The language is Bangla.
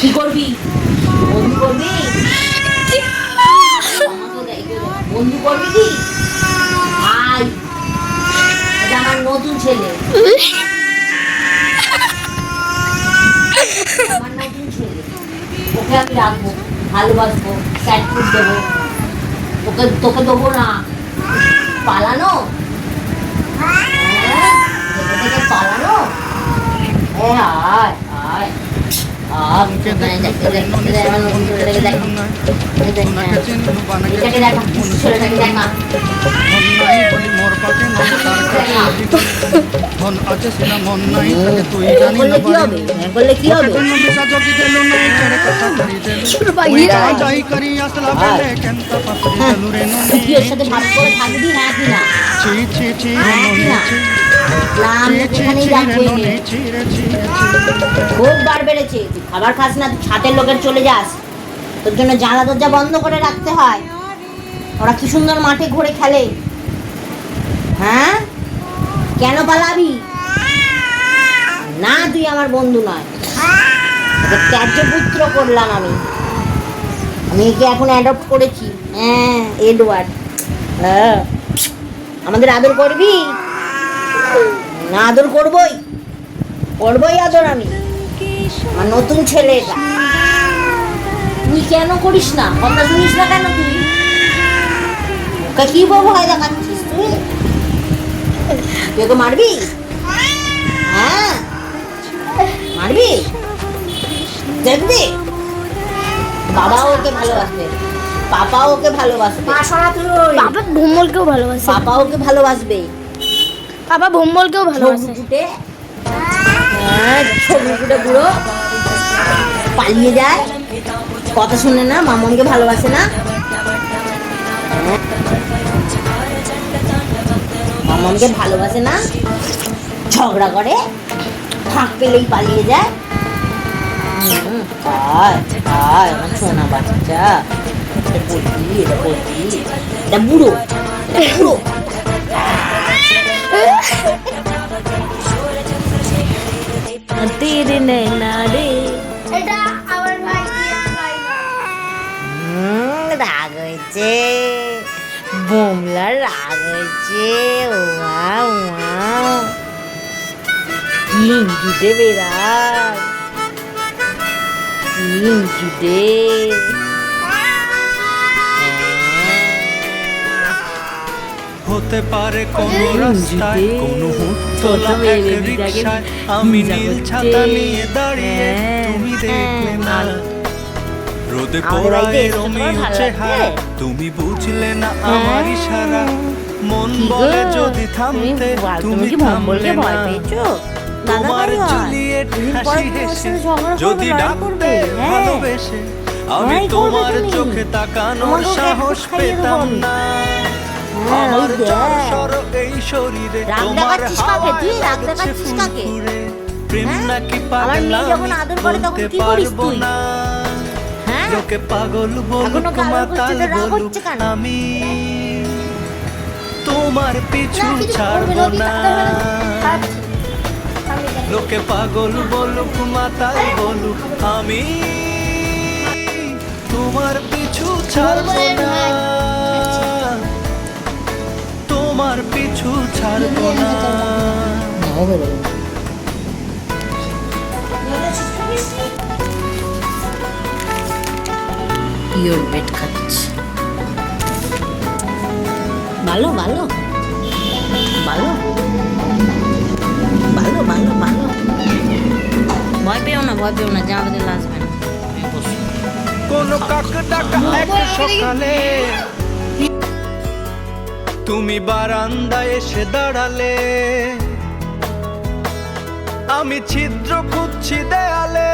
কি করবি? বন্ধু করবি? বন্ধু করবি কি? ভাই, এটা আমার নতুন ছেলে। আমার নতুন ছেলে, ওকে আমি রাখবো, ভালোবাসবো, ক্যাট ফুড দেবো, তোকে দেবো না। পালানো, থেকে পালানো। আয় আয় খুব বার বেড়েছে। খাবার খাস না, ছাতের লোকের চলে যাস, তোর জন্য জানলা দরজা বন্ধ করে রাখতে হয়। ওরা কি সুন্দর মাঠে ঘুরে খেলে। হ্যাঁ, কেন পালাবি? না, তুই আমার বন্ধু নয়, ত্যায্য পুত্র করলাম আমি। একে এখন অ্যাডপ্ট করেছি। হ্যাঁ, এডওয়ার্ড। হ্যাঁ, আমাদের আদর করবি না? আদর করবই আদর আমি। আমার নতুন ছেলে এটা। তুই কেন করিস না? কথা শুনিস না কেন তুই? ওকে কি ভয় দেখাচ্ছিস তুই? তুই ওকে মারবি? হ্যাঁ, মারবি? দেখবি? বাবাও ওকে ভালোবাসবে, পাপাও ওকে ভালোবাসবে, পাপা ভোমলকেও ভালোবাসে, পাপা ওকে ভালোবাসবে, পাপা ভোমলকেও ভালোবাসে। ছবুটে বুড়ো পালিয়ে যায়, কথা শুনে না, মামনকে ভালোবাসে না। মামনকে ভালোবাসে না, ঝগড়া করে, ফাঁক পেলেই পালিয়ে যায়। আমার সোনা বাচ্চা, এটা বুড়ো, বুড়ো। তেরে নैना রে, এটা আমার ভাই। রাগ হয়েছে, বোমলার রাগ হয়েছে। তিন জুটে বেড়ায়, তিন জুটে। হতে পারে কোনো রাস্তায়, কোনো হুটতোলা এক রিকশায়, আমি নীল ছাতা নিয়ে দাঁড়িয়ে, তুমি দেখলে না। রোদে পোড়ায় রঙিন চেহারা, তুমি বুঝলে না আমার ইশারা। মন বলে যদি থামতে, তুমি থামলে না। তোমার জুলিয়েট হাসি হেসে যদি ডাকতে ভালোবেসে, আমি তোমার চোখে তাকানোর সাহস পেতাম না। আমার চরসর এই শরীরে তোমার হাওয়ায় লাগছে ফুরফুরে। প্রেম নাকি পাগলামি বলতে পারবো না। লোকে পাগল বলুক, মাতাল বলুক, আমি তোমার পিছু ছাড়বো না। লোকে পাগল বলুক, মাতাল বলুক, আমি তোমার পিছু ছাড়বো না। তোমার পিছু ছাড়বো না। পিওর বেড খাচ্ছি। ভালো ভালো ভালো ভালো ভালো ভালো। ভয় পেও না, ভয় পেও না, যা আমাদের আসবে না। কোন কাক ডাকা এক সকালে তুমি বারান্দায় এসে দাঁড়ালে, আমি ছিদ্র খুঁজছি দেয়ালে।